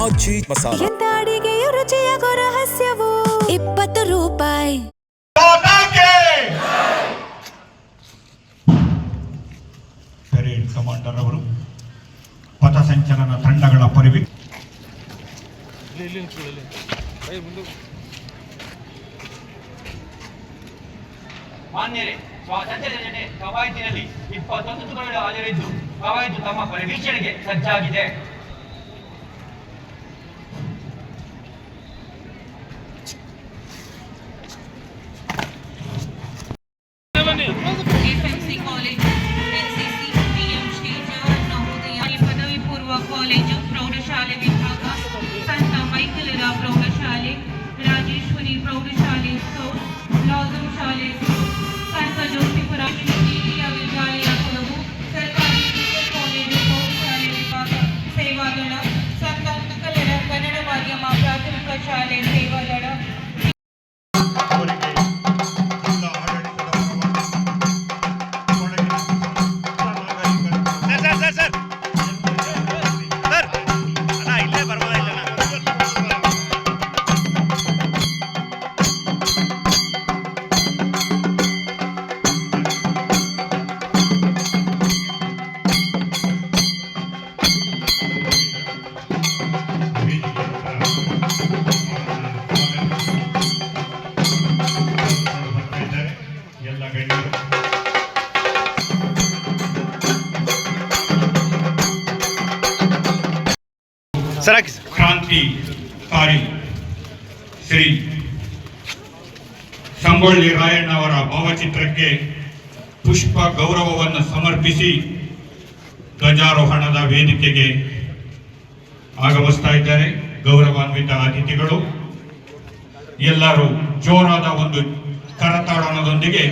ಆಚಿ ಮಸಾಲ. ಎಂತ ಅಡಿಗೆಯ ರುಚಿಯಾಗೋ ರಹಸ್ಯವು 20 ರೂಪಾಯಿ. Parade commander ಅವರು ಪಥಸಂಚಲನ ತಂಡಗಳ ಪರಿವಿ ಮಾನ್ಯರೇ, ಸ್ವಾತಂತ್ರ್ಯದ ಜೊತೆ ಕವಾಯತಿನಲ್ಲಿ 21 ತುಕಡಿಗಳು ಹಾಜರಿದ್ದು ಕವಾಯತು ತಮ್ಮ ಪರಿವೀಕ್ಷಣೆಗೆ ಸಜ್ಜಾಗಿದೆ. FMC college, NCC, PMC, Navodaya ಪದವಿ ಪೂರ್ವ ಕಾಲೇಜು, ಪ್ರೌಢಶಾಲೆ ವಿಭಾಗ, ಸಂತ ಮೈಕಲರ ಪ್ರೌಢಶಾಲೆ, ರಾಜೇಶ್ವರಿ ಪ್ರೌಢಶಾಲೆ ಸ್ಕೌಟ್, ಬ್ಲಾಸಮ್ ಶಾಲೆ ಸ್ಕೌಟ್, ಸಂತ ಜೋಸಿಪುರ ಹಿರಿಯ ವಿದ್ಯಾಲಯ ಕೊಡಗು, ಸರ್ಕಾರಿ ಜೂನಿಯರ್ ಕಾಲೇಜು ಪ್ರೌಢಶಾಲೆ ವಿಭಾಗ ಸೇವಾದಳ, ಸಂತ ಮೈಕಲರ ಕನ್ನಡ ಮಾಧ್ಯಮ ಪ್ರಾಥಮಿಕ ಶಾಲೆ ಸೇವಾದಳ. ಕ್ರಾಂತಿಕಾರಿ ಶ್ರೀ ಸಂಗೊಳ್ಳಿ ರಾಯಣ್ಣ ಅವರ ಭಾವಚಿತ್ರಕ್ಕೆ ಪುಷ್ಪ ಗೌರವವನ್ನು ಸಮರ್ಪಿಸಿ ಧ್ವಜಾರೋಹಣದ ವೇದಿಕೆಗೆ ಆಗಮಿಸ್ತಾ ಇದ್ದಾರೆ ಗೌರವಾನ್ವಿತ ಅತಿಥಿಗಳು. ಎಲ್ಲರೂ ಜೋರಾದ ಒಂದು ಕರತಾಡನದೊಂದಿಗೆ